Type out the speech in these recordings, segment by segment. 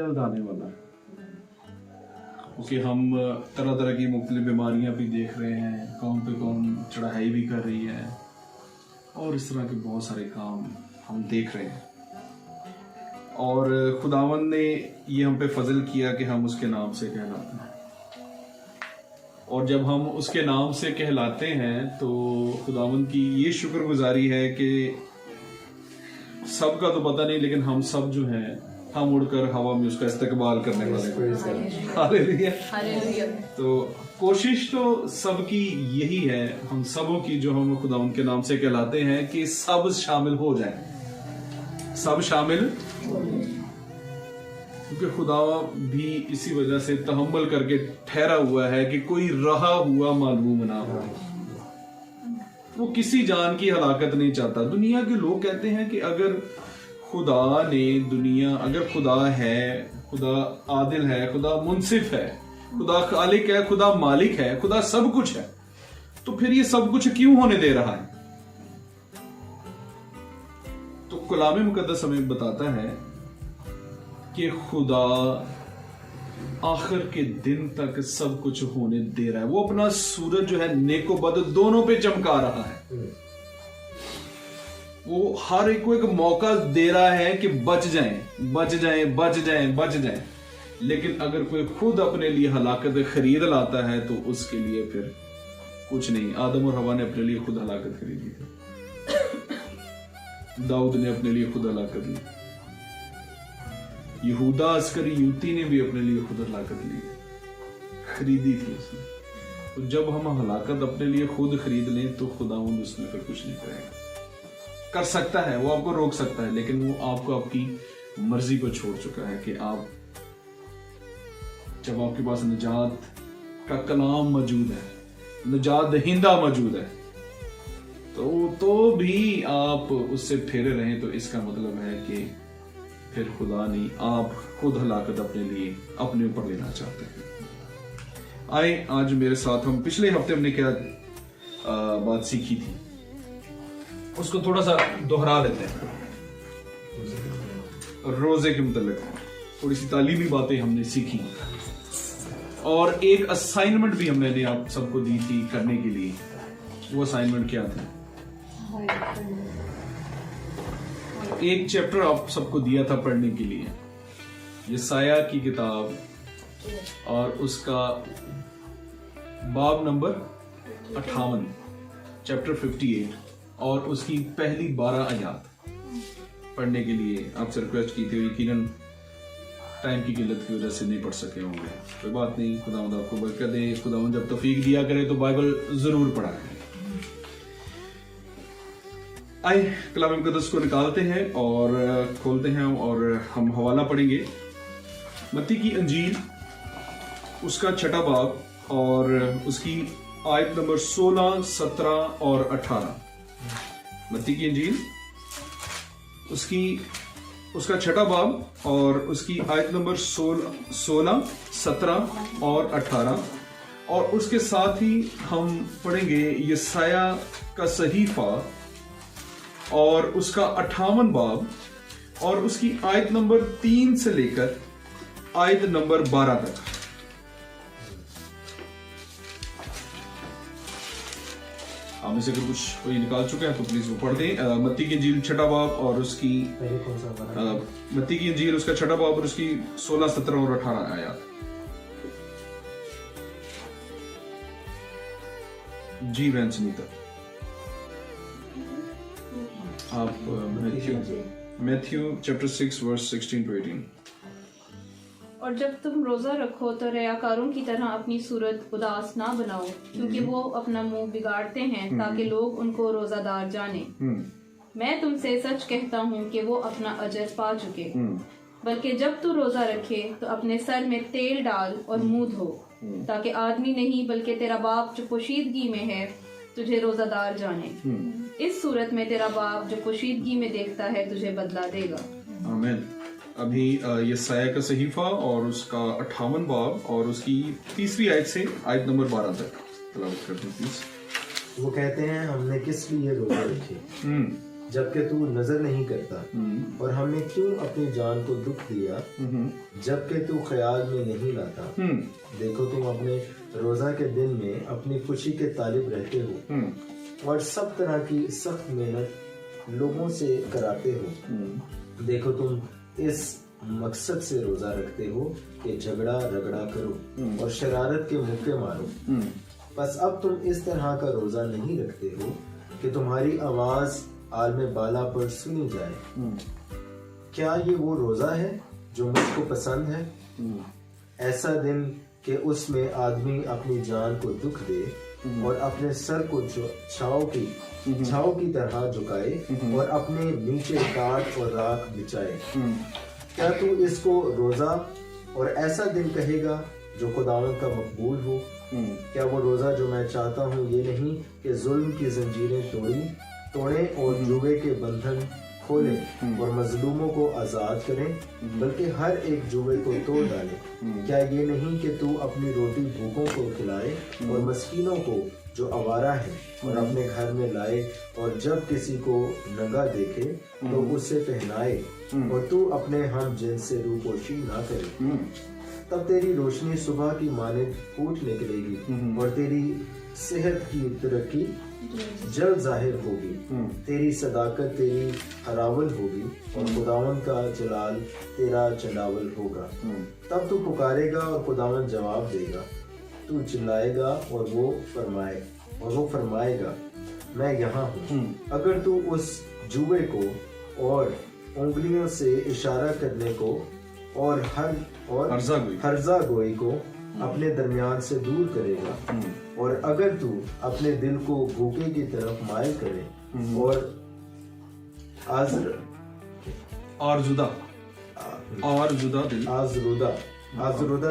جلد آنے والا ہے، کیونکہ ہم طرح طرح کی مختلف بیماریاں بھی دیکھ رہے ہیں، قوم پہ قوم چڑھائی بھی کر رہی ہے، اور اس طرح کے بہت سارے کام ہم دیکھ رہے ہیں، اور خداوند نے یہ ہم پہ فضل کیا کہ ہم اس کے نام سے کہلاتے ہیں، اور جب ہم اس کے نام سے کہلاتے ہیں تو خداوند کی یہ شکر گزاری ہے کہ سب کا تو پتہ نہیں، لیکن ہم سب جو ہیں ہم اڑ کر ہوا میں اس کا استقبال کرنے والے ہیں۔ ہاللیلویا۔ تو کوشش تو سب کی یہی ہے، ہم سبوں کی، جو ہم خداوند کے نام سے کہلاتے ہیں، کہ سب شامل ہو جائیں، سب شامل، کیونکہ خدا بھی اسی وجہ سے تحمل کر کے ٹھہرا ہوا ہے کہ کوئی رہا ہوا معلوم نہ ہو، وہ کسی جان کی ہلاکت نہیں چاہتا۔ دنیا کے لوگ کہتے ہیں کہ اگر خدا نے اگر خدا ہے، خدا عادل ہے، خدا منصف ہے، خدا خالق ہے، خدا مالک ہے، خدا سب کچھ ہے، تو پھر یہ سب کچھ کیوں ہونے دے رہا ہے؟ تو کلام مقدس ہمیں بتاتا ہے کہ خدا آخر کے دن تک سب کچھ ہونے دے رہا ہے، وہ اپنا سورج جو ہے نیک و بد دونوں پہ چمکا رہا ہے، وہ ہر ایک کو ایک موقع دے رہا ہے کہ بچ جائیں بچ جائیں بچ جائیں بچ جائیں، لیکن اگر کوئی خود اپنے لیے ہلاکت خرید لاتا ہے تو اس کے لیے پھر کچھ نہیں۔ آدم اور حوا نے اپنے لیے خود ہلاکت خریدی تھی، داؤد نے اپنے لیے خود ہلاکت لی، یہودا عسکری یوتی نے بھی اپنے لیے خود ہلاکت لی، خریدی تھی اس نے۔ تو جب ہم ہلاکت اپنے لیے خود خرید لیں تو خداوند اس میں پھر کچھ نہیں کرے گا۔ کر سکتا ہے، وہ آپ کو روک سکتا ہے، لیکن وہ آپ کو آپ کی مرضی کو چھوڑ چکا ہے کہ آپ، جب آپ کے پاس نجات کا کلام موجود ہے، نجات دہندہ موجود ہے، تو بھی آپ اس سے پھیرے رہیں، تو اس کا مطلب ہے کہ پھر خدا نہیں، آپ خود ہلاکت اپنے لیے اپنے اوپر لینا چاہتے ہیں۔ آئے آج میرے ساتھ، ہم پچھلے ہفتے ہم نے کیا بات سیکھی تھی، اس کو تھوڑا سا دوہرا لیتے ہیں۔ روزے کے متعلق تھوڑی سی تعلیمی باتیں ہم نے سیکھی، اور ایک اسائنمنٹ بھی ہم نے آپ سب کو دی تھی کرنے کے لیے۔ وہ اسائنمنٹ کیا تھا؟ ایک چیپٹر آپ سب کو دیا تھا پڑھنے کے لیے، یسایہ کی کتاب، اور اس کا باب نمبر 58، چیپٹر 58، اور اس کی پہلی 12 آیات پڑھنے کے لیے آپ سے ریکویسٹ کی تھی۔ یقیناً ٹائم کی قلت کی وجہ سے نہیں پڑھ سکے ہوں گے، کوئی بات نہیں، خداوند آپ کو برکت دے، خداوند جب توفیق دیا کرے تو بائبل ضرور پڑھا کرے۔ آئے کلام مقدس کو نکالتے ہیں اور کھولتے ہیں، اور ہم حوالہ پڑھیں گے متی کی انجیل، اس کا 6 باب، اور اس کی آیت نمبر 16، 17 اور 18۔ متی کی انجیل، اس کا 6 باب اور اس کی آیت نمبر 16، 17 اور 18، اور اس کے ساتھ ہی ہم پڑھیں گے یسایہ کا صحیفہ، اور اس کا 58 باب، اور اس کی آیت نمبر 3 سے لے کر آیت نمبر 12 تک۔ آپ میں سے اگر کچھ کوئی نکال چکے ہیں تو پلیز وہ پڑھ دیں۔ متی کی انجیل 6 باب اور اس کی متی کی انجیل، اس کا 6 باب اور اس کی 16، 17 اور 18 آیات۔ جی بہن سنیتا، آپ میتھیو چیپٹر 6 ورس 16 to 18۔ اور جب تم روزہ رکھو تو ریاکاروں کی طرح اپنی صورت اداس نہ بناؤ، کیونکہ وہ اپنا منہ بگاڑتے ہیں تاکہ لوگ ان کو روزہ دار جانیں۔ میں تم سے سچ کہتا ہوں کہ وہ اپنا اجر پا چکے۔ بلکہ جب تو روزہ رکھے تو اپنے سر میں تیل ڈال اور منہ دھو، تاکہ آدمی نہیں بلکہ تیرا باپ جو پوشیدگی میں ہے تجھے روزہ دار جانے۔ اس صورت میں تیرا باپ جو پوشیدگی میں دیکھتا ہے تجھے بدلہ دے گا۔ آمین۔ ابھی یسایہ کا صحیفہ اور اس کا 58 باب اور اس کی 3 آیت سے آیت نمبر 12 تک تلاوت کرتے ہیں پلیز۔ وہ کہتے ہیں ہم نے کس لیے روزہ رکھے؟ جبکہ تو نظر نہیں کرتا، اور ہم نے کیوں اپنی جان کو دکھ دیا جبکہ تو خیال میں نہیں لاتا۔ دیکھو تم اپنے روزہ کے دن میں اپنی خوشی کے طالب رہتے ہو اور سب طرح کی سخت محنت لوگوں سے کراتے ہو۔ دیکھو تم اس مقصد سے روزہ رکھتے ہو کہ جھگڑا رگڑا کرو اور شرارت کے موقع مارو۔ بس اب تم اس طرح کا روزہ نہیں رکھتے ہو کہ تمہاری آواز عالم بالا پر سنی جائے۔ کیا یہ وہ روزہ ہے جو مجھ کو پسند ہے؟ ایسا دن کہ اس میں آدمی اپنی جان کو دکھ دے اور اپنے سر کو چھاؤ کی طرح جھکائے اور اپنے نیچے کاٹ اور راکھ بچھائے۔ کیا تو اس کو روزہ اور ایسا دن کہے گا جو خداوند کا مقبول ہو؟ کیا وہ روزہ جو میں چاہتا ہوں یہ نہیں کہ ظلم کی زنجیریں توڑیں اور جوے کے بندھن کھولیں اور مظلوموں کو آزاد کریں، بلکہ ہر ایک جوے کو توڑ ڈالے۔ کیا یہ نہیں کہ تو اپنی روٹی بھوکوں کو کھلائے اور مسکینوں کو جو آوارہ ہے اور اپنے گھر میں لائے، اور جب کسی کو ننگا دیکھے تو اسے پہنائے، اور تو اپنے ہم جنس سے روپوشی نہ کرے؟ تب تیری روشنی صبح کی مانند پھوٹ نکلے گی اور تیری صحت کی ترقی جلد ظاہر ہوگی۔ تیری صداقت تیری ہراول ہوگی اور خداوند کا جلال تیرا چنڈاول ہوگا۔ تب تو پکارے گا اور خداوند جواب دے گا، تو چلائے گا اور وہ فرمائے گا میں یہاں ہوں۔ اگر تو اس جوے کو اور انگلیوں سے اشارہ کرنے کو اور ہرزہ گوئی کو اپنے درمیان سے دور کرے گا، اور اگر تو اپنے دل کو بھوکے کی طرف مائل کرے اور آزردہ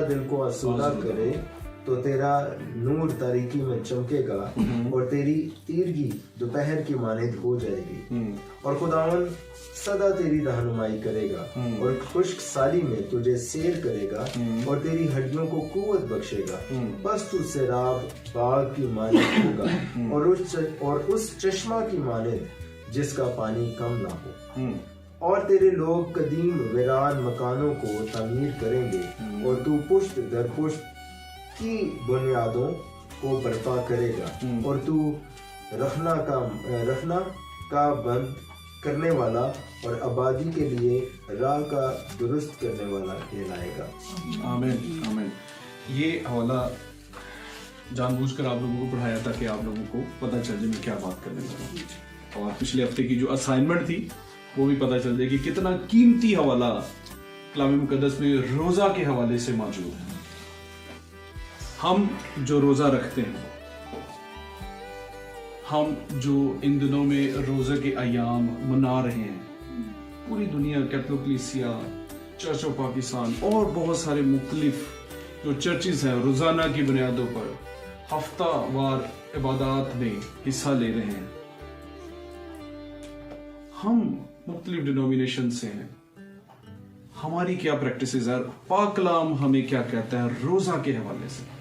دل کو آسودہ کرے، تو تیرا نور تاریکی میں چمکے گا اور تیری تیرگی دوپہر کی مانند ہو جائے گی، اور خداوند سدا تیری رہنمائی کرے گا اور خشک سالی میں تجھے سیر کرے گا اور تیری ہڈیوں کو قوت بخشے گا۔ بس تو سیراب باغ کی مانند ہوگا اور اس چشمہ کی مانند جس کا پانی کم نہ ہو، اور تیرے لوگ قدیم ویران مکانوں کو تعمیر کریں گے، اور تو پشت در پشت کی بنیادوں کو برپا کرے گا، اور تو رکھنا کا بند کرنے والا اور آبادی کے لیے راہ کا درست کرنے والا کہلائے گا۔ آمین آمین۔ یہ حوالہ جان بوجھ کر آپ لوگوں کو پڑھایا تھا کہ آپ لوگوں کو پتہ چل جائے میں کیا بات کرنے لگا ہوں، اور پچھلے ہفتے کی جو اسائنمنٹ تھی وہ بھی پتہ چل جائے کہ کتنا قیمتی حوالہ کلام مقدس میں روزہ کے حوالے سے موجود ہے۔ ہم جو روزہ رکھتے ہیں، ہم جو ان دنوں میں روزہ کے ایام منا رہے ہیں، پوری دنیا کیتھولک کلیسیا، چرچ آف پاکستان اور بہت سارے مختلف جو چرچز ہیں روزانہ کی بنیادوں پر ہفتہ وار عبادات میں حصہ لے رہے ہیں۔ ہم مختلف ڈینومینیشن سے ہیں، ہماری کیا پریکٹسز ہے، پاک کلام ہمیں کیا کہتا ہے روزہ کے حوالے سے۔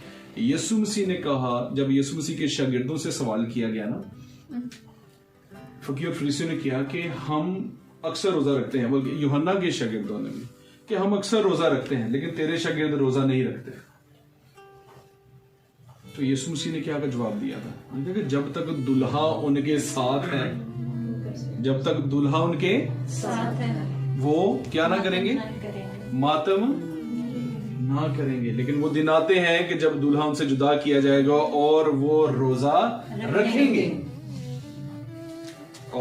یسوع مسیح نے کہا، جب یسوع مسیح کے شاگردوں سے سوال کیا گیا نا، فقیہ اور فریسیوں نے کیا کہ ہم اکثر روزہ رکھتے ہیں، بلکہ یوحنا کے شاگردوں نے بھی کہ ہم اکثر روزہ رکھتے ہیں لیکن تیرے شاگرد روزہ نہیں رکھتے۔ تو یسوع مسیح نے کیا کا جواب دیا تھا کہ جب تک دلہا ان کے ساتھ ہے، جب تک دلہا ان کے ساتھ ہے وہ کیا نہ کریں گے، ماتم نہ کریں گے۔ لیکن وہ دن آتے ہیں کہ جب دلہا ان سے جدا کیا جائے گا اور وہ روزہ رکھیں گے۔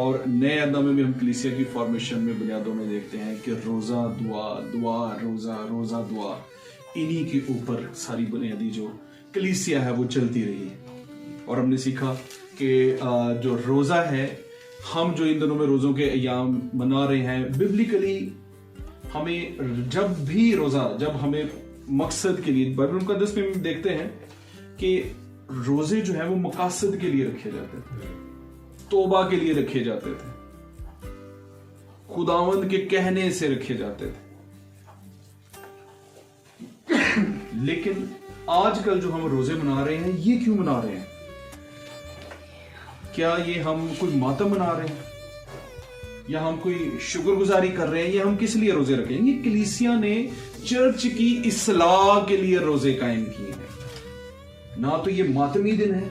اور نئے عہد میں بھی ہم کلیسیا کی فارمیشن میں بنیادوں میں دیکھتے ہیں کہ روزہ دعا، دعا روزہ، روزہ دعا، انہی کے اوپر ساری بنیادی جو کلیسیا ہے وہ چلتی رہی ہے۔ اور ہم نے سیکھا کہ جو روزہ ہے، ہم جو ان دنوں میں روزوں کے ایام منا رہے ہیں، ببلیکلی ہمیں جب بھی روزہ، جب ہمیں مقصد کے لیے، بائبل مقدس میں دیکھتے ہیں کہ روزے جو ہیں وہ مقاصد کے لیے رکھے جاتے تھے، توبہ کے لیے رکھے جاتے تھے، خداوند کے کہنے سے رکھے جاتے تھے۔ لیکن آج کل جو ہم روزے منا رہے ہیں، یہ کیوں منا رہے ہیں؟ کیا یہ ہم کوئی ماتم منا رہے ہیں؟ یا ہم کوئی شکر گزاری کر رہے ہیں، یا ہم کس لیے روزے رکھیں؟ یہ کلیسیا نے چرچ کی اصلاح کے لیے روزے قائم کیے ہیں، نہ تو یہ ماتمی دن ہے۔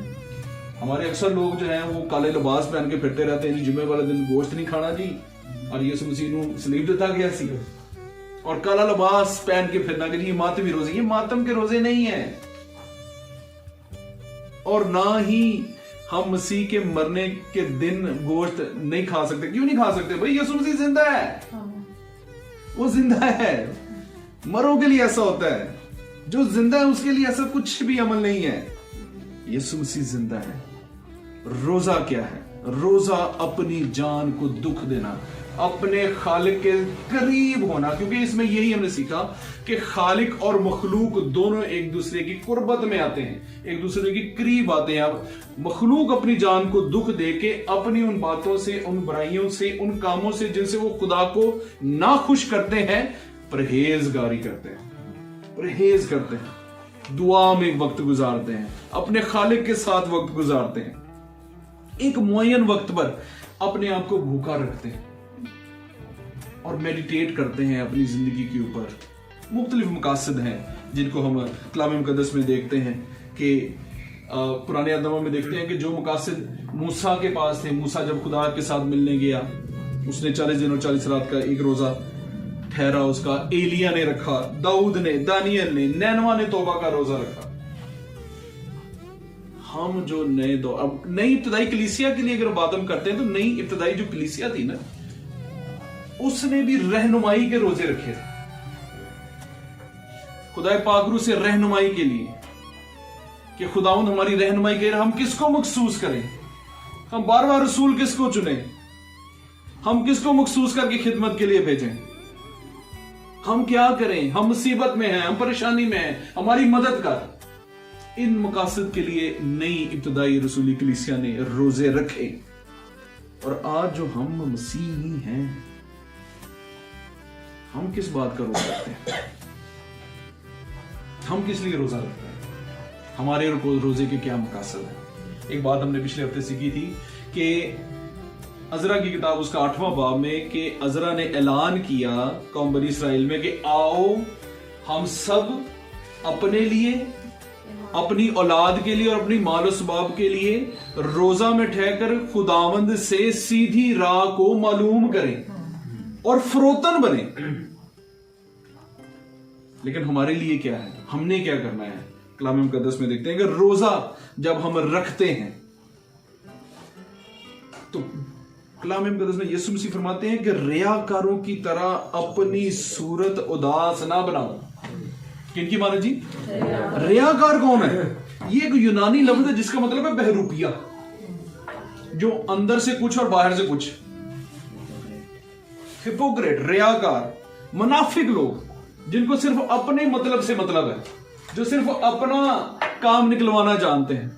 ہمارے اکثر لوگ جو ہیں وہ کالے لباس پہن کے پھرتے رہتے ہیں، جمعے والے دن گوشت نہیں کھانا جی، اور یسوع مسیح نو سلیب دیتا گیا سی، اور کالا لباس پہن کے پھرنا کہ یہ ماتمی روزے، یہ ماتم کے روزے نہیں ہیں۔ اور نہ ہی ہم مسیح کے مرنے کے دن گوشت نہیں کھا سکتے۔ کیوں نہیں کھا سکتے؟ بھائی یسوع مسیح زندہ ہے، وہ زندہ ہے۔ مروں کے لیے ایسا ہوتا ہے، جو زندہ ہے اس کے لیے ایسا کچھ بھی عمل نہیں ہے۔ یسوع مسیح زندہ ہے۔ روزہ کیا ہے؟ روزہ اپنی جان کو دکھ دینا، اپنے خالق کے قریب ہونا، کیونکہ اس میں یہی ہم نے سیکھا کہ خالق اور مخلوق دونوں ایک دوسرے کی قربت میں آتے ہیں، ایک دوسرے کے قریب آتے ہیں۔ اب مخلوق اپنی جان کو دکھ دے کے اپنی ان باتوں سے، ان برائیوں سے، ان کاموں سے جن سے وہ خدا کو ناخوش کرتے ہیں، پرہیزگاری کرتے ہیں، پرہیز کرتے ہیں، دعا میں وقت گزارتے ہیں، اپنے خالق کے ساتھ وقت گزارتے ہیں، ایک معین وقت پر اپنے آپ کو بھوکا رکھتے ہیں اور میڈیٹیٹ کرتے ہیں اپنی زندگی کے اوپر۔ مختلف مقاصد ہیں جن کو ہم کلام مقدس میں دیکھتے ہیں کہ پرانے عہد میں دیکھتے ہیں کہ جو مقاصد موسیٰ کے پاس تھے، موسیٰ جب خدا کے ساتھ ملنے گیا، اس نے 40 دن اور 40 رات کا ایک روزہ ٹھہرا، اس کا ایلیا نے رکھا، داؤد نے، دانیل نے، نینوا نے توبہ کا روزہ رکھا۔ ہم جو نئے دور، اب نئی ابتدائی کلیسیا کے لیے اگر بات ہم کرتے ہیں تو نئی ابتدائی جو کلیسیا تھی نا، اس نے بھی رہنمائی کے روزے رکھے تھے، خدا پاک روح سے رہنمائی کے لیے، کہ خداوند ہماری رہنمائی کرے، ہم کس کو مخصوص کریں، ہم بار بار رسول کس کو چنیں، ہم کس کو مخصوص کر کے خدمت کے لیے بھیجیں، ہم کیا کریں، ہم مصیبت میں ہیں، ہم پریشانی میں ہیں، ہماری مدد کر۔ ان مقاصد کے لیے نئی ابتدائی رسولی کلیسیا نے روزے رکھے۔ اور آج جو ہم مسیحی ہیں، ہم کس بات کا روزہ رکھتے ہیں؟ ہم کس لیے روزہ رکھتے ہیں؟ ہمارے روزے کے کیا مقاصد ہیں؟ ایک بات ہم نے پچھلے ہفتے سیکھی تھی کہ عزرا کی کتاب اس کا 8واں باب میں کہ عزرا نے اعلان کیا قوم بنی اسرائیل میں کہ آؤ ہم سب اپنے لیے، اپنی اولاد کے لیے اور اپنی مال و سباب کے لیے روزہ میں ٹھہر کر خداوند سے سیدھی راہ کو معلوم کریں اور فروتن بنے۔ لیکن ہمارے لیے کیا ہے؟ ہم نے کیا کرنا ہے؟ کلام مقدس میں دیکھتے ہیں کہ روزہ جب ہم رکھتے ہیں تو کلام مقدس میں یسوع مسیح فرماتے ہیں کہ ریاکاروں کی طرح اپنی صورت اداس نہ بناؤ۔ کن کی مانا جی؟ ریاکار کون ہے؟ یہ ایک یونانی لفظ ہے جس کا مطلب ہے بہروپیہ، جو اندر سے کچھ اور باہر سے کچھ۔ ہپوکریٹ، ریاکار، منافق لوگ جن کو صرف اپنے مطلب سے مطلب ہے، جو صرف اپنا کام نکلوانا جانتے ہیں۔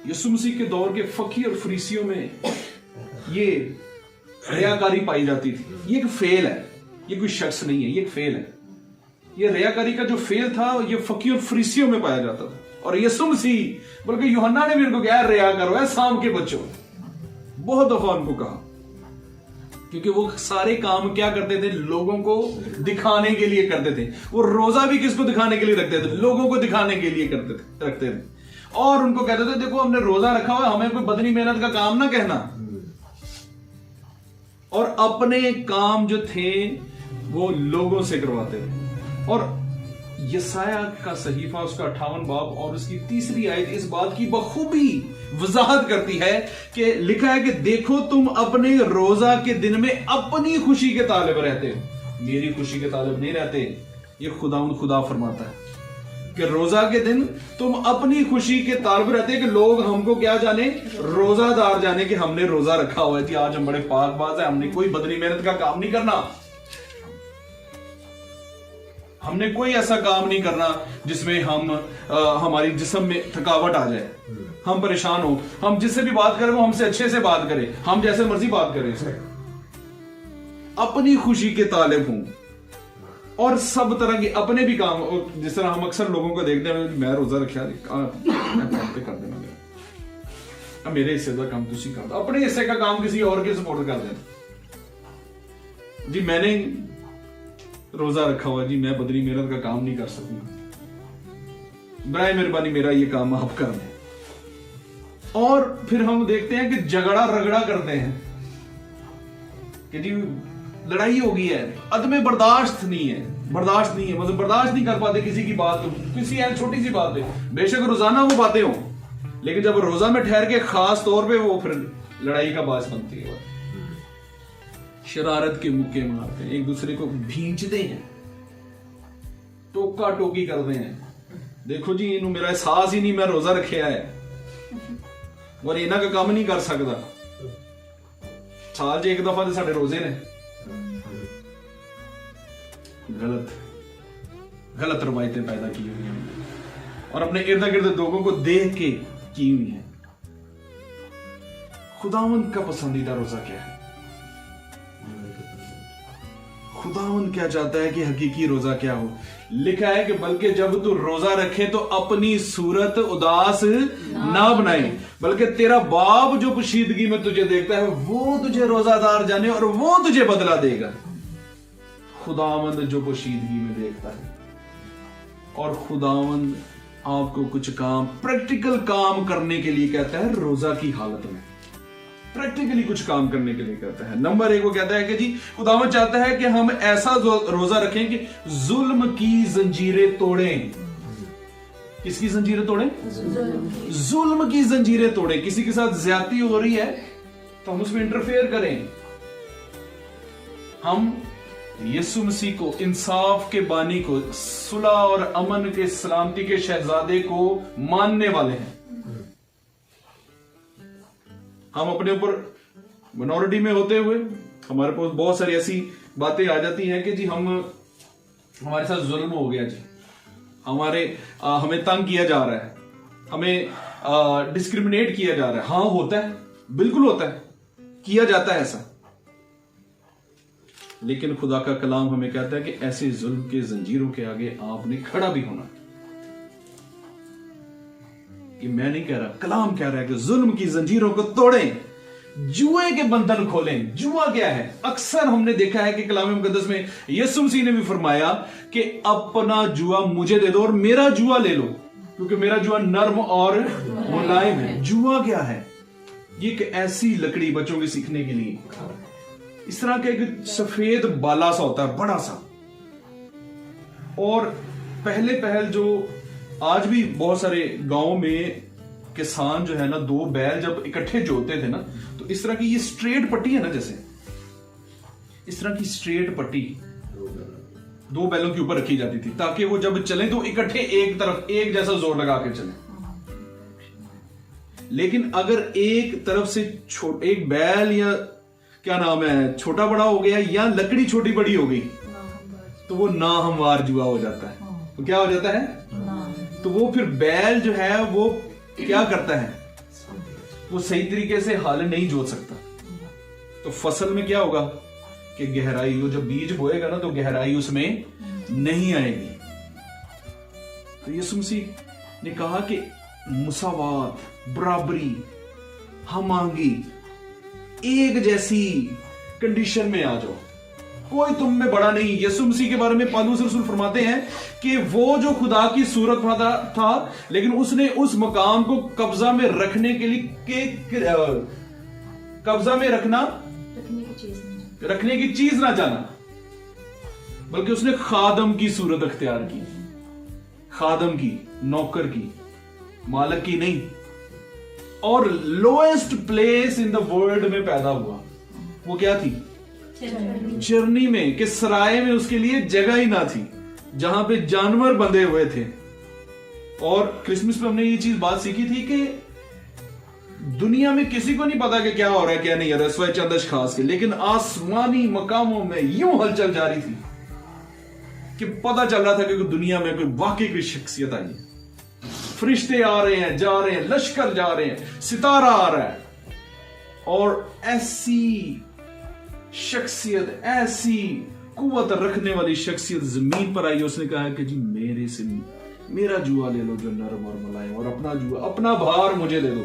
یسوع مسیح کے دور کے فقی اور فریسیوں میں یہ ریاکاری پائی جاتی تھی۔ یہ ایک فعل ہے، یہ کوئی شخص نہیں ہے، یہ ایک فعل ہے۔ یہ ریاکاری کا جو فعل تھا یہ فقی اور فریسیوں میں پایا جاتا تھا، اور یسوع مسیح بلکہ یوحنا نے بھی ان کو کہا ریا کرو، اے سام کے بچوں، بہت دفعہ ان کو کہا، کیونکہ وہ سارے کام کیا کرتے تھے؟ لوگوں کو دکھانے کے لیے کرتے تھے۔ وہ روزہ بھی کس کو دکھانے کے لیے رکھتے تھے؟ لوگوں کو دکھانے کے لیے رکھتے تھے، اور ان کو کہتے تھے دیکھو ہم نے روزہ رکھا ہوا ہے، ہمیں کوئی بدنی محنت کا کام نہ کہنا۔ اور اپنے کام جو تھے وہ لوگوں سے کرواتے تھے۔ اور یسایہ کا صحیفہ اس کا 58 باب اور اس کی 3 آیت اس بات کی بخوبی وضاحت کرتی ہے کہ لکھا ہے کہ دیکھو تم اپنے روزہ کے دن میں اپنی خوشی کے طالب رہتے ہو، میری خوشی کے طالب نہیں رہتے۔ یہ خدا فرماتا ہے کہ روزہ کے دن تم اپنی خوشی کے طالب رہتے ہیں، کہ لوگ ہم کو کیا جانے؟ روزہ دار جانے، کہ ہم نے روزہ رکھا ہوا ہے جی، آج ہم بڑے پاک باز ہیں، ہم نے کوئی بدنی محنت کا کام نہیں کرنا، ہم نے کوئی ایسا کام نہیں کرنا جس میں ہماری جسم میں تھکاوٹ آ جائے، ہم پریشان ہو، ہم جس سے بھی بات کریں وہ ہم سے اچھے سے بات کرے، ہم جیسے مرضی بات کریں، اپنی خوشی کے طالب ہوں۔ اور سب طرح کے اپنے بھی کام، جس طرح ہم اکثر لوگوں کو دیکھتے ہیں، میں روزہ رکھا کر دینا، میرے حصے کا کام تسی کر دو, اپنے حصے کا کام کسی اور کے سپورٹ کر دینا. جی میں نے روزہ رکھا ہوا, جی میں بدری محنت کا کام نہیں کر سکوں, برائے مہربانی میرا یہ کام آپ کر دیں. اور پھر ہم دیکھتے ہیں کہ جھگڑا رگڑا کرتے ہیں کہ جی لڑائی ہو گئی ہے, عدم برداشت نہیں ہے, مطلب برداشت نہیں کر پاتے کسی کی بات, کسی چھوٹی سی بات ہے, بے شک روزانہ وہ باتیں ہوں, لیکن جب روزہ میں ٹھہر کے خاص طور پہ وہ پھر لڑائی کا باعث بنتی ہے. شرارت کے مکے مارتے ہیں, ایک دوسرے کو بھینچتے ہیں, ٹوکا ٹوکی کرتے ہیں. دیکھو جی انہوں میرا احساس ہی نہیں میں روزہ رکھیا ہے اور انہاں کا کام نہیں کر سکتا. سال جی ایک دفعہ ساڈے روزے نے. غلط روایتیں پیدا کی ہوئی ہیں اور اپنے ارد گرد لوگوں کو دیکھ کے کی ہوئی ہیں. خداوند کا پسندیدہ روزہ کیا ہے؟ خداوند کیا چاہتا ہے کہ حقیقی روزہ کیا ہو؟ لکھا ہے کہ بلکہ جب تو روزہ رکھے تو اپنی صورت اداس نہ بنائے, بلکہ تیرا باپ جو پوشیدگی میں تجھے دیکھتا ہے وہ تجھے روزہ دار جانے اور وہ تجھے بدلہ دے گا. خداوند جو پوشیدگی میں دیکھتا ہے, اور خداوند آپ کو کچھ کام پریکٹیکل کام کرنے کے لیے کہتا ہے روزہ کی حالت میں, پریکٹیکلی کچھ کام کرنے کے لیے کہتا ہے. نمبر 1 وہ کہتا ہے کہ جی خداوند چاہتا ہے کہ ہم ایسا روزہ رکھیں کہ ظلم کی زنجیریں توڑیں. کس کی زنجیریں توڑیں؟ ظلم کی زنجیریں توڑیں. کسی کے ساتھ زیادتی ہو رہی ہے تو ہم اس میں انٹرفیئر کریں. ہم یسوع مسیح کو, انصاف کے بانی کو, صلح اور امن کے سلامتی کے شہزادے کو ماننے والے ہیں. ہم اپنے اوپر منورٹی میں ہوتے ہوئے ہمارے پاس بہت ساری ایسی باتیں آ جاتی ہیں کہ جی ہمارے ساتھ ظلم ہو گیا, جی ہمیں تنگ کیا جا رہا ہے, ہمیں ڈسکریمنیٹ کیا جا رہا ہے. ہاں ہوتا ہے, بالکل ہوتا ہے, کیا جاتا ہے ایسا. لیکن خدا کا کلام ہمیں کہتا ہے کہ ایسے ظلم کے زنجیروں کے آگے آپ نے کھڑا بھی ہونا. کہ میں نہیں کہہ رہا, کلام کہہ رہا ہے کہ ظلم کی زنجیروں کو توڑیں, جوئے کے بندھن کھولیں. جوا کیا ہے؟ اکثر ہم نے دیکھا ہے کہ کلام مقدس میں یسوع مسیح نے بھی فرمایا کہ اپنا جوا مجھے دے دو اور میرا جوا لے لو, کیونکہ میرا جوا نرم اور ملائم ہے. جوا کیا ہے؟ یہ ایک ایسی لکڑی بچوں کے سیکھنے کے لیے, اس طرح کا ایک سفید بالا سا ہوتا ہے, بڑا سا, اور پہل جو آج بھی بہت سارے گاؤں میں کسان جو ہے نا 2 بیل جب اکٹھے جوتے تھے نا, تو اس طرح کی یہ سٹریٹ پٹی ہے نا, جیسے اس طرح کی سٹریٹ پٹی 2 بیلوں کے اوپر رکھی جاتی تھی تاکہ وہ جب چلیں تو اکٹھے ایک طرف ایک جیسا زور لگا کے چلیں. لیکن اگر ایک طرف سے ایک بیل یا کیا نام ہے چھوٹا بڑا ہو گیا یا لکڑی چھوٹی بڑی ہو گئی تو وہ ناہموار جوا ہو جاتا ہے. تو کیا ہو جاتا ہے؟ تو وہ پھر بیل جو ہے وہ کیا کرتا ہے, وہ صحیح طریقے سے حال نہیں جوت سکتا. تو فصل میں کیا ہوگا کہ گہرائی, وہ جب بیج بوئے گا نا تو گہرائی اس میں نہیں آئے گی. تو یسوع مسیح نے کہا کہ مساوات, برابری, ہم آہنگی, ایک جیسی کنڈیشن میں آ جاؤ, کوئی تم میں بڑا نہیں. یسوع مسیح کے بارے میں پالوس رسول فرماتے ہیں کہ وہ جو خدا کی صورت تھا لیکن اس نے اس مقام کو قبضہ میں رکھنے کے لیے قبضہ میں رکھنے کی چیز نہ جانا, بلکہ اس نے خادم کی صورت اختیار کی. خادم کی, نوکر کی, مالک کی نہیں. اور lowest place in the world میں پیدا ہوا. وہ کیا تھی؟ چرنی میں, کہ سرائے میں اس کے لیے جگہ ہی نہ تھی جہاں پہ جانور بندھے ہوئے تھے. اور کرسمس پہ ہم نے یہ چیز بات سیکھی تھی کہ دنیا میں کسی کو نہیں پتا کہ کیا ہو رہا ہے کیا نہیں ہو رہا ہے سوائے چند اشخاص کے, لیکن آسمانی مقاموں میں یوں ہلچل جاری تھی کہ پتا چل رہا تھا کہ دنیا میں کوئی واقعی کوئی شخصیت آئی ہے. فرشتے آ رہے ہیں, جا رہے ہیں, لشکر جا رہے ہیں, ستارہ آ رہا ہے, اور ایسی شخصیت, ایسی قوت رکھنے والی شخصیت زمین پر آئی. اس نے کہا کہ جی میرا جوا لے لو جو نرم اور ملائم, اور اپنا جوا, اپنا بھار مجھے دے دو.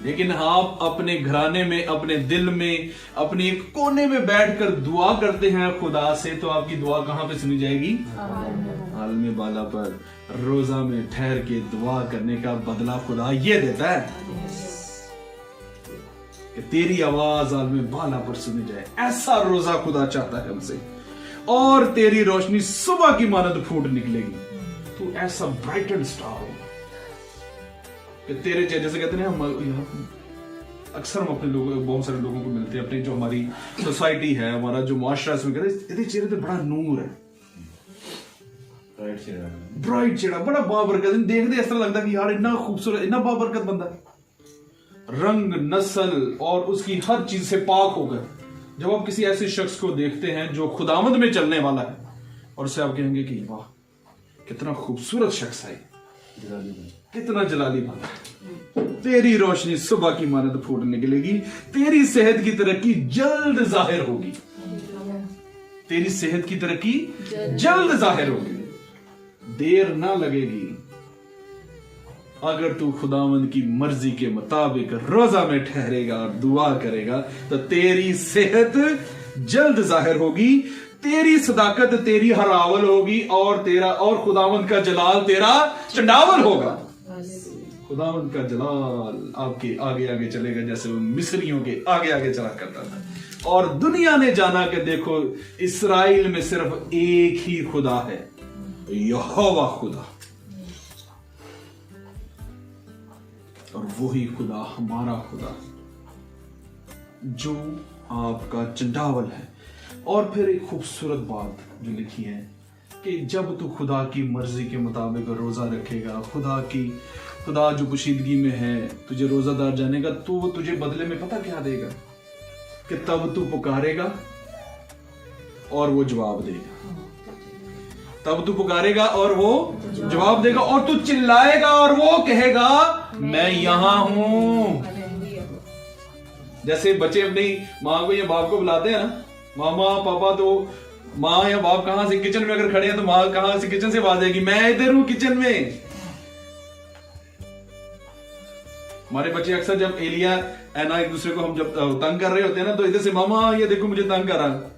لیکن آپ اپنے گھرانے میں, اپنے دل میں, اپنے ایک کونے میں بیٹھ کر دعا کرتے ہیں خدا سے, تو آپ کی دعا کہاں پہ سنی جائے گی؟ عالم بالا پر. روزہ میں ٹھہر کے دعا کرنے کا بدلہ خدا یہ دیتا ہے کہ تیری آواز عالم بالا پر سنی جائے. ایسا روزہ خدا چاہتا ہے ہم سے. اور تیری روشنی صبح کی مانند پھوٹ نکلے گی, تو ایسا برائٹن سٹار ہوگا کہ تیرے چہرے, جیسے کہتے ہیں ہم اکثر ہم اپنے لوگوں, بہت سارے لوگوں کو ملتے ہیں, اپنی جو ہماری سوسائٹی ہے, ہمارا جو معاشرہ ہے, اس میں کہتے ہیں تیرے چہرے پہ بڑا نور ہے, برائٹ چہرہ, بڑا بابرکت. دیکھتے اس طرح لگتا ہے کہ یار اتنا خوبصورت, اتنا بابرکت بندہ, رنگ, نسل اور اس کی ہر چیز سے پاک ہو کر. جب آپ کسی ایسے شخص کو دیکھتے ہیں جو خداوند میں چلنے والا ہے, اور اسے آپ کہیں گے کہ واہ کتنا خوبصورت شخص ہے, کتنا جلالی بندہ, تیری روشنی صبح کی مانند پھوٹ نکلے گی, تیری صحت کی ترقی جلد ظاہر ہوگی, تیری صحت کی ترقی جلد ظاہر ہوگی, دیر نہ لگے گی. اگر تو خداوند کی مرضی کے مطابق روزہ میں ٹھہرے گا اور دعا کرے گا تو تیری صحت جلد ظاہر ہوگی, تیری صداقت تیری ہراول ہوگی, اور خداوند کا جلال تیرا چنڈاول ہوگا. خداوند کا جلال آپ کے آگے آگے چلے گا جیسے وہ مصریوں کے آگے آگے چلا کرتا تھا. اور دنیا نے جانا کہ دیکھو اسرائیل میں صرف ایک ہی خدا ہے, یہوہ خدا, اور وہی خدا ہمارا خدا جو آپ کا چنڈاول ہے. اور پھر ایک خوبصورت بات جو لکھی ہے کہ جب تو خدا کی مرضی کے مطابق روزہ رکھے گا, خدا جو پوشیدگی میں ہے تجھے روزہ دار جانے گا, تو وہ تجھے بدلے میں پتہ کیا دے گا کہ تب تو پکارے گا اور وہ جواب دے گا. تب تو پکارے گا اور وہ جواب دے گا, اور تو چلائے گا اور وہ کہے گا میں یہاں ہوں. جیسے بچے اپنی ماں کو یا باپ کو بلاتے ہیں نا, ماما پاپا, تو ماں یا باپ کہاں سے کچن میں اگر کھڑے ہیں تو ماں کہاں سے کچن سے آواز دے گی میں ادھر ہوں کچن میں. ہمارے بچے اکثر جب ایلیا اینا ایک دوسرے کو ہم جب تنگ کر رہے ہوتے ہیں نا, تو ادھر سے ماما یہ دیکھو مجھے تنگ کر رہا,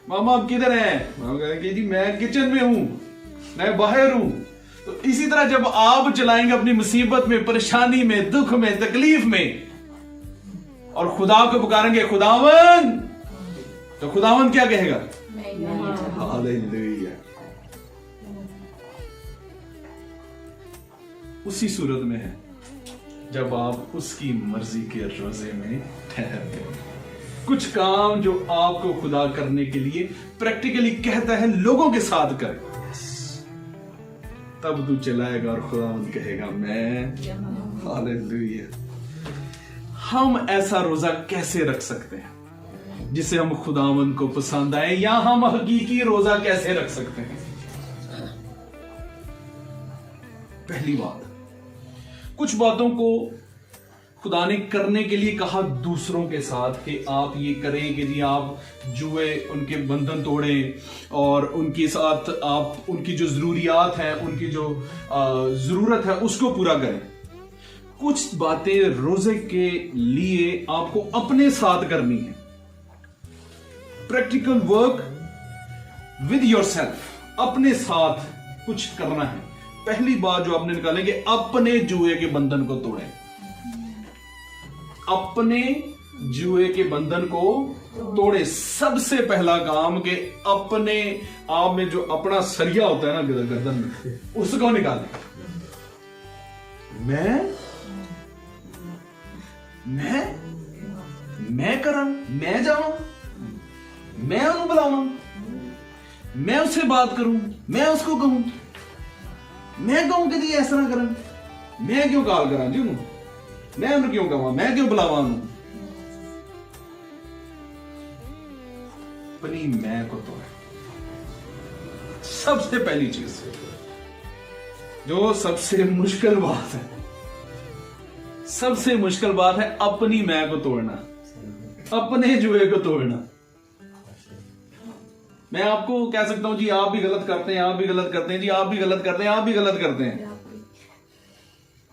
ماما آپ کدھر ہیں؟ ماما کہیں گے جی میں کچن میں ہوں, میں باہر ہوں. تو اسی طرح جب آپ چلائیں گے اپنی مصیبت میں, پریشانی میں, دکھ میں, تکلیف میں, اور خدا کو پکاریں گے خداوند, تو خداوند کیا کہے گا؟ ہاللیلویا. اسی صورت میں ہے جب آپ اس کی مرضی کے روزے میں ٹھہرتے ہیں. کچھ کام جو آپ کو خدا کرنے کے لیے پریکٹیکلی کہتا ہے لوگوں کے ساتھ کرے, تب تو چلائے گا اور خداوند کہے گا میں. ہاللیلویا. ہم ایسا روزہ کیسے رکھ سکتے ہیں جسے ہم خداوند کو پسند آئے, یا ہم حقیقی روزہ کیسے رکھ سکتے ہیں؟ پہلی بات, کچھ باتوں کو خدا نے کرنے کے لیے کہا دوسروں کے ساتھ کہ آپ یہ کریں کہ جی آپ جوئے ان کے بندھن توڑیں, اور ان کے ساتھ آپ ان کی جو ضروریات ہیں, ان کی جو ضرورت ہے اس کو پورا کریں. کچھ باتیں روزے کے لیے آپ کو اپنے ساتھ کرنی ہے. Practical work with your self, اپنے ساتھ کچھ کرنا ہے. پہلی بات جو آپ نے نکالیں کہ اپنے جوئے کے بندھن کو توڑیں. اپنے جوئے کے بندھن کو توڑے. سب سے پہلا کام کہ اپنے آپ میں جو اپنا سریا ہوتا ہے نا گردن میں, اس کو نکالیں. میں کروں, میں جاؤں, میں انہوں بلاؤں, میں اس سے بات کروں, میں اس کو کہوں, میں کہوں کہ جی ایسا نہ کریں, میں کیوں کال کراں جی انہوں, میں انہوں کیوں کہاں, میں کیوں بلاواں انہوں. اپنی میں کو تو سب سے پہلی چیز جو سب سے مشکل بات ہے, سب سے مشکل بات ہے اپنی میں کو توڑنا, اپنے جوئے کو توڑنا. میں آپ کو کہہ سکتا ہوں جی آپ بھی غلط کرتے ہیں, آپ بھی غلط کرتے ہیں, جی آپ بھی غلط کرتے ہیں, آپ بھی غلط کرتے ہیں.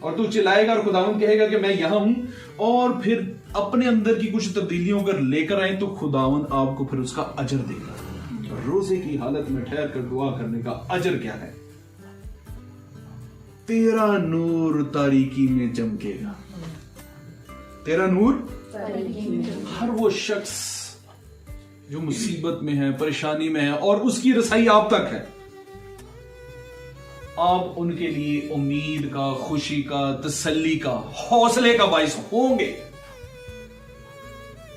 اور تو چلائے گا اور خداوند کہے گا کہ میں یہاں ہوں, اور پھر اپنے اندر کی کچھ تبدیلیوں اگر لے کر آئیں تو خداوند آپ کو پھر اس کا اجر دے گا. روزے کی حالت میں ٹھہر کر دعا کرنے کا اجر کیا ہے؟ تیرا نور تاریکی میں چمکے گا. تیرا نور ہر وہ شخص جو مصیبت میں ہے, پریشانی میں ہے, اور اس کی رسائی آپ تک ہے, آپ ان کے لیے امید کا, خوشی کا, تسلی کا, حوصلے کا باعث ہوں گے.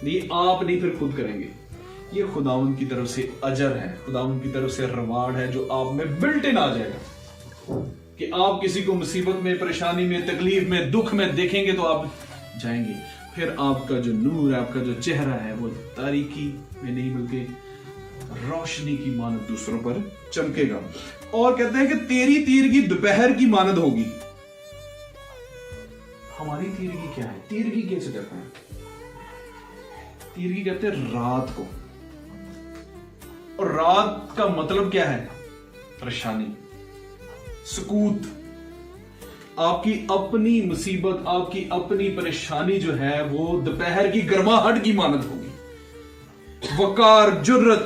یہ آپ نہیں پھر خود کریں گے, یہ خداوند کی طرف سے اجر ہے, خداوند کی طرف سے ریوارڈ ہے جو آپ میں بلٹ ان آ جائے گا. کہ آپ کسی کو مصیبت میں, پریشانی میں, تکلیف میں, دکھ میں دیکھیں گے تو آپ جائیں گے. پھر آپ کا جو نور ہے, آپ کا جو چہرہ ہے, وہ تاریکی میں نہیں بلکہ روشنی کی مانند دوسروں پر چمکے گا. اور کہتے ہیں کہ تیری تیرگی دوپہر کی مانند ہوگی. ہماری تیرگی کیا ہے؟ تیرگی کیسے کہتے ہیں؟ تیرگی کہتے ہیں رات کو, اور رات کا مطلب کیا ہے؟ پریشانی, سکوت. آپ کی اپنی مصیبت, آپ کی اپنی پریشانی جو ہے وہ دوپہر کی گرماہٹ کی مانند ہوگی. وقار, جرت,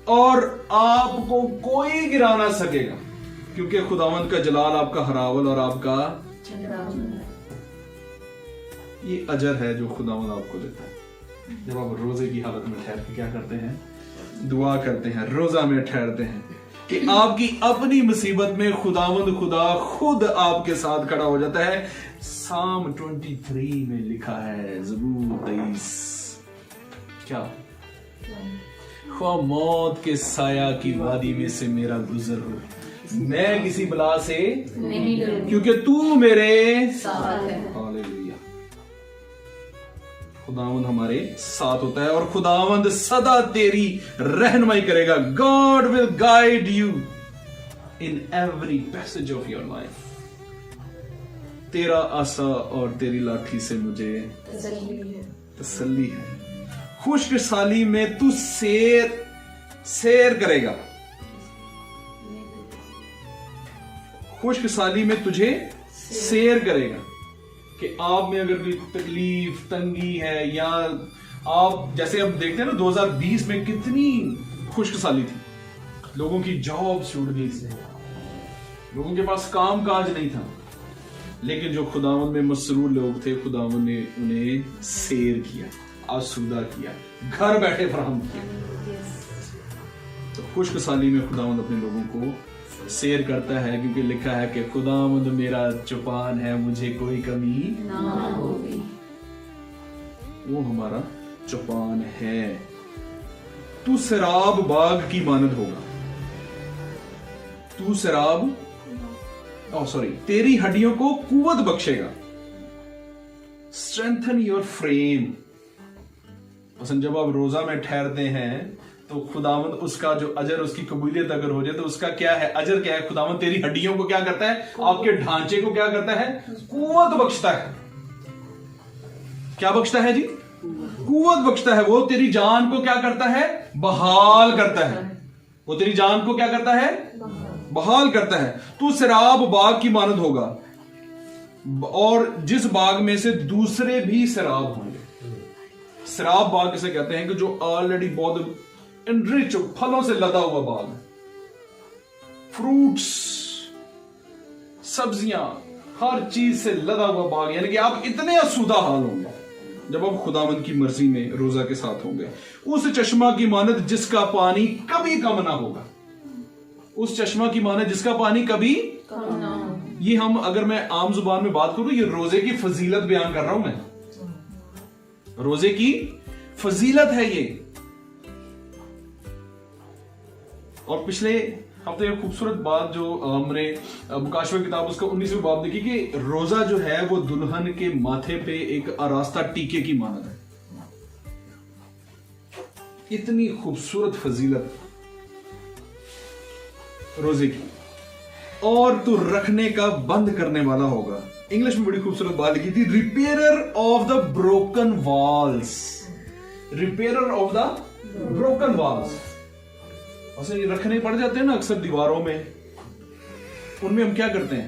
اور آپ کو کوئی گرا نہ سکے گا, کیونکہ خداوند کا جلال آپ کا ہراول اور آپ کا یہ اجر ہے جو خداوند آپ کو دیتا ہے. جب آپ روزے کی حالت میں ٹھہر کے کیا کرتے ہیں؟ دعا کرتے ہیں, روزہ میں ٹھہرتے ہیں کہ آپ کی اپنی مصیبت میں خداوند خدا خود آپ کے ساتھ کھڑا ہو جاتا ہے. سام 23 میں لکھا ہے, زبور 23, کیا؟ خواہ موت کے سایہ کی وادی میں سے میرا گزر ہو, میں کسی بلا سے نہیں ڈروں, کیونکہ تو میرے ساتھ ہے. ہاللیلویا. خداوند ہمارے ساتھ ہوتا ہے, اور خداوند سدا تیری رہنمائی کرے گا. God will guide you in every passage of your life. تیرا عصا اور تیری لاٹھی سے مجھے تسلی ہے. خشک سالی میں تو سیر کرے گا. خشک سالی میں تجھے سیر کرے گا. کہ آپ میں اگر کوئی تکلیف, تنگی ہے, یا آپ جیسے اب دیکھتے ہیں نا 2020 میں کتنی خشک سالی تھی, لوگوں کی جاب چھوٹ گئی تھی, لوگوں کے پاس کام کاج نہیں تھا, لیکن جو خداوند میں مسرور لوگ تھے خداوند نے انہیں سیر کیا, آسودہ کیا, گھر بیٹھے فراہم کیا. تو خشک سالی میں خداوند اپنے لوگوں کو سیر کرتا ہے, کیونکہ لکھا ہے کہ خداوند میرا چوپان ہے, مجھے کوئی کمی نہ ہوگی. وہ ہمارا چوپان ہے. تو سراب باغ کی مانند ہوگا. تو سراب تیری ہڈیوں کو قوت بخشے گا. strengthen your frame. جب آپ روزہ میں ٹھہرتے ہیں تو خداوند اس کا جو اجر, اس کی قبولیت اگر ہو جائے تو اس کا کیا ہے, اجر کیا ہے؟ خداوند تیری ہڈیوں کو کیا کرتا ہے؟ آپ کے ڈھانچے کو کیا کرتا ہے؟ قوت بخشتا ہے. کیا بخشتا ہے جی؟ قوت بخشتا ہے. وہ تیری جان کو کیا کرتا ہے؟ بحال کرتا ہے. وہ تیری جان کو کیا کرتا ہے؟ بحال کرتا ہے. تو سراب باغ کی مانند ہوگا, اور جس باغ میں سے دوسرے بھی سراب ہوں گے. سراب باغ کسے کہتے ہیں؟ کہ جو آلریڈی بہت انرچ, پھلوں سے لدا ہوا باغ, فروٹس, سبزیاں, ہر چیز سے لدا ہوا باغ. یعنی کہ آپ اتنے آسودہ حال ہوں گے جب آپ خداوند کی مرضی میں روزہ کے ساتھ ہوں گے. اس چشمہ کی مانند جس کا پانی کبھی کم نہ ہوگا. اس چشمہ کی مانند جس کا پانی کبھی کم نہ ہوگا. یہ ہم, اگر میں عام زبان میں بات کروں, یہ روزے کی فضیلت بیان کر رہا ہوں میں. روزے کی فضیلت ہے یہ. اور پچھلے ہفتے ایک خوبصورت بات جو ہم نے مکاشفہ کتاب اس کا 19ویں باب دیکھی کہ روزہ جو ہے وہ دلہن کے ماتھے پہ ایک آراستہ ٹیکے کی مانند ہے. اتنی خوبصورت فضیلت روزے کی. اور تو رکھنے کا بند کرنے والا ہوگا. انگلش میں بڑی خوبصورت بات لکھی تھی, repairer of the broken walls. Repairer of the broken walls. رکھنے پڑ جاتے ہیں نا اکثر دیواروں میں, ان میں ہم کیا کرتے ہیں؟